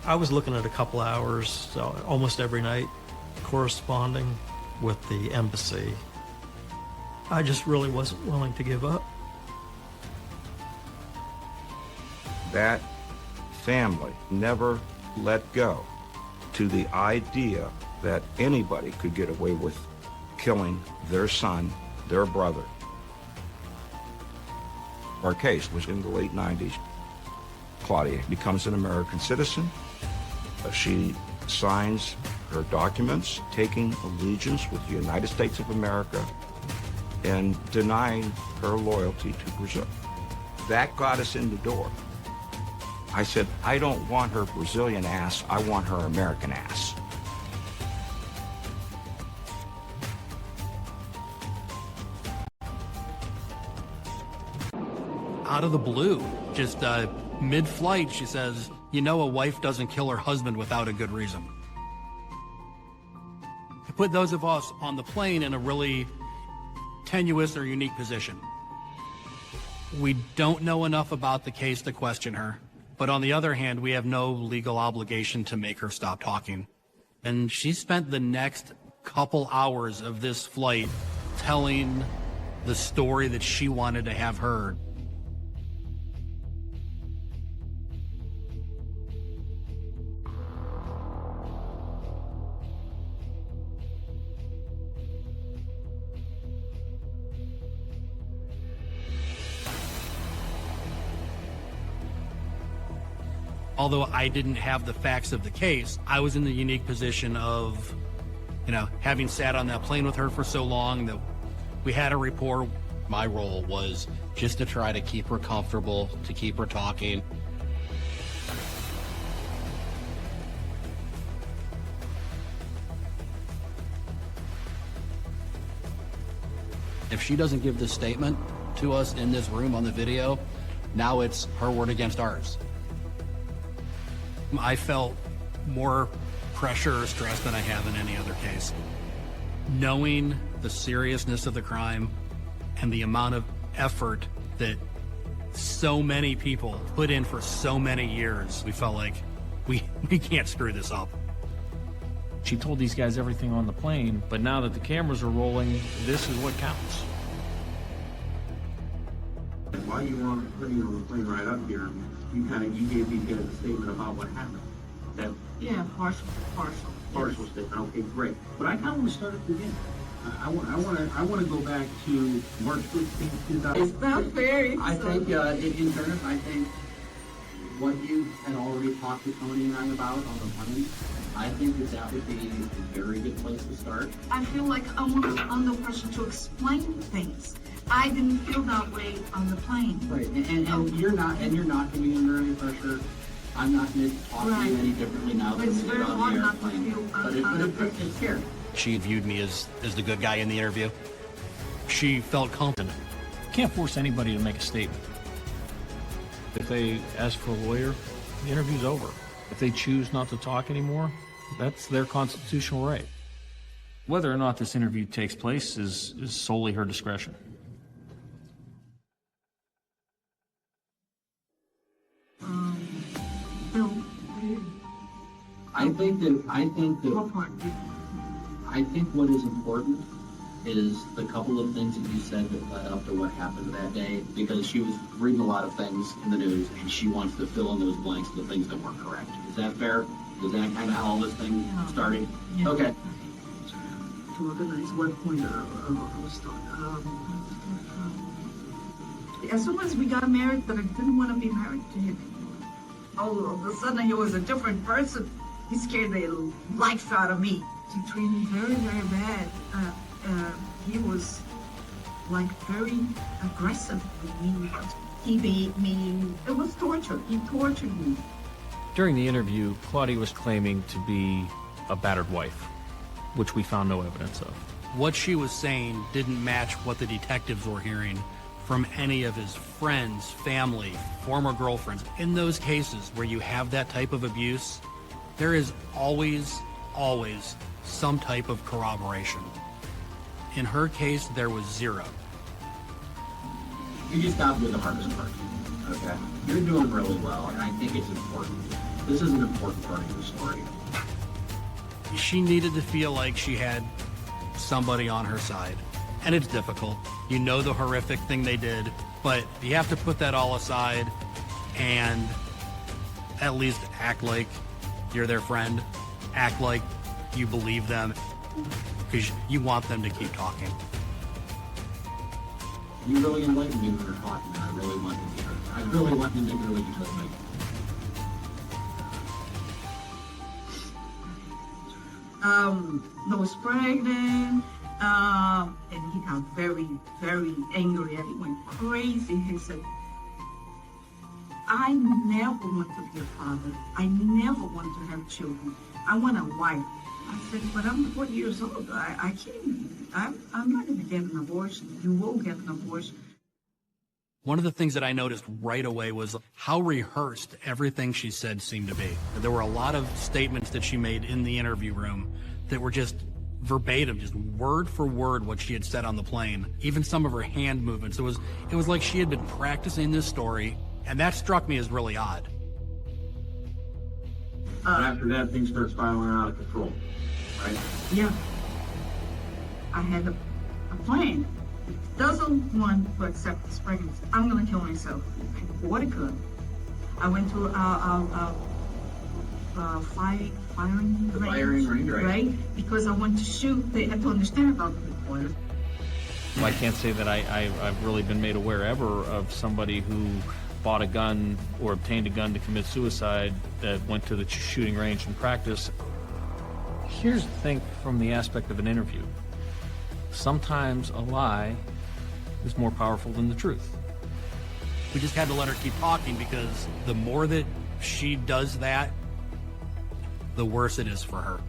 I was looking at a couple hours, almost every night, corresponding with the embassy. I just really wasn't willing to give up. That family never let go to the idea that anybody could get away with killing their son, their brother. Our case was in the late 90s. Claudia becomes an American citizen. She signs her documents taking allegiance with the United States of America and denying her loyalty to Brazil. That got us in the door. I said, I don't want her Brazilian ass, I want her American ass. Out of the blue, just mid-flight, she says, you know, a wife doesn't kill her husband without a good reason. It put those of us on the plane in a really tenuous or unique position. We don't know enough about the case to question her, but on the other hand, we have no legal obligation to make her stop talking. And she spent the next couple hours of this flight telling the story that she wanted to have heard. Although I didn't have the facts of the case, I was in the unique position of, you know, having sat on that plane with her for so long that we had a rapport. My role was just to try to keep her comfortable, to keep her talking. If she doesn't give this statement to us in this room on the video, now it's her word against ours. I felt more pressure or stress than I have in any other case. Knowing the seriousness of the crime and the amount of effort that so many people put in for so many years, we felt like we can't screw this up. She told these guys everything on the plane, but now that the cameras are rolling, this is what counts. While you were putting on the plane right up here, you gave these guys a statement about what happened. That partial statement. Okay, great. But I kind of want to start at the beginning. I want to go back to March 15th, 2000. It's not fair. I think, in fairness, I think what you had already talked to Tony and I about on the plane, I think that would be a very good place to start. I feel like I'm the person to explain things. I didn't feel that way on the plane. Right, and you're not giving under any pressure. I'm not going to talk to you any differently now than we did on the airplane. But it's fair. She viewed me as the good guy in the interview. She felt confident. You can't force anybody to make a statement. If they ask for a lawyer, the interview's over. If they choose not to talk anymore, that's their constitutional right. Whether or not this interview takes place is solely her discretion. I think what is important is the couple of things that you said that led up to what happened that day, because she was reading a lot of things in the news and she wants to fill in those blanks of the things that weren't correct. Is that fair? Is that kind of how all this thing started? Yeah. Okay. To organize what point I was talking. As soon as we got married, but I didn't want to be married to him anymore. All of a sudden, he was a different person. He scared the life out of me. He treated me very, very bad. He was like very aggressive with me. He beat me. It was torture. He tortured me. During the interview, Claudia was claiming to be a battered wife, which we found no evidence of. What she was saying didn't match what the detectives were hearing from any of his friends, family, former girlfriends. In those cases where you have that type of abuse, there is always some type of corroboration. In her case, there was zero. You just got with the hardest part, okay? You're doing really well, and I think it's important. This is an important part of your story. She needed to feel like she had somebody on her side. And it's difficult. You know the horrific thing they did, but you have to put that all aside and at least act like you're their friend. Act like you believe them, because you want them to keep talking. You really enlightened me when you're talking, and I really want them to hear it. I really want them to hear what you just made. I was pregnant. And he got very, very angry and he went crazy. He said, I never want to be a father. I never want to have children. I want a wife. I said, but I'm 40 years old. I can't. I'm not going to get an abortion. You will get an abortion. One of the things that I noticed right away was how rehearsed everything she said seemed to be. There were a lot of statements that she made in the interview room that were just verbatim, just word for word what she had said on the plane. Even some of her hand movements. It was like she had been practicing this story, and that struck me as really odd. After that, things start spiraling out of control, right? Yeah. I had a plan. If he doesn't want to accept this pregnancy, I'm going to kill myself. I bought a gun. I went to firing range, right? Because I want to shoot. They have to understand about the recoil. Well, I can't say that I've really been made aware ever of somebody who bought a gun or obtained a gun to commit suicide that went to the shooting range and practice. Here's the thing from the aspect of an interview. Sometimes a lie is more powerful than the truth. We just had to let her keep talking because the more that she does that, the worse it is for her.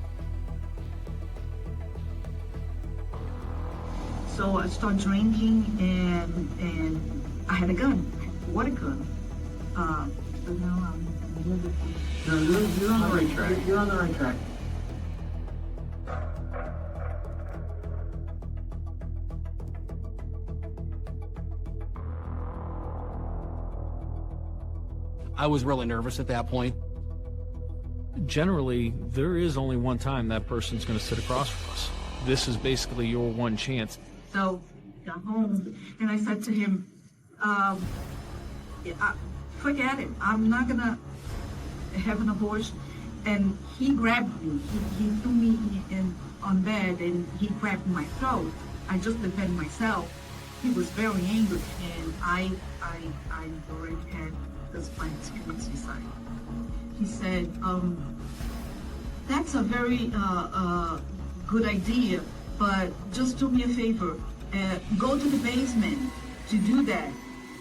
So I started drinking and I had a gun. What a gun. So now you're on the right track. You're on the right track. I was really nervous at that point. Generally, there is only one time that person's going to sit across from us. This is basically your one chance. So I got home and I said to him, forget it. I'm not going to have an abortion. And he grabbed me. He threw me on bed and he grabbed my throat. I just defended myself. He was very angry and I already had this plan to commit suicide. He said, that's a very good idea, but just do me a favor. Go to the basement to do that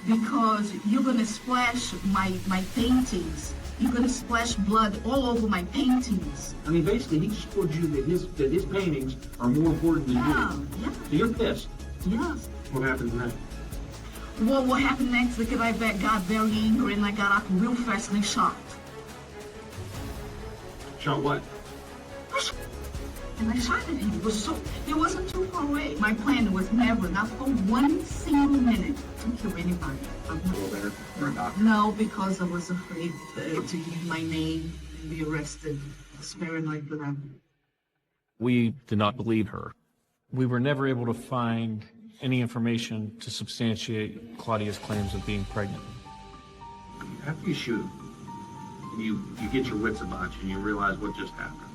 because you're going to splash my paintings. You're going to splash blood all over my paintings. I mean, basically, he just told you that his paintings are more important than you. Yeah. So you're pissed. Yes. What happened next? Well, what happened next, the guy got very angry and I got up real fast and I shot. Shot what? And I shot at him. He wasn't too far away. My plan was never, not for one single minute, to kill anybody. No, because I was afraid to give my name and be arrested. I was paranoid for that. We did not believe her. We were never able to find any information to substantiate Claudia's claims of being pregnant. After you shoot, you get your wits about you and you realize what just happened.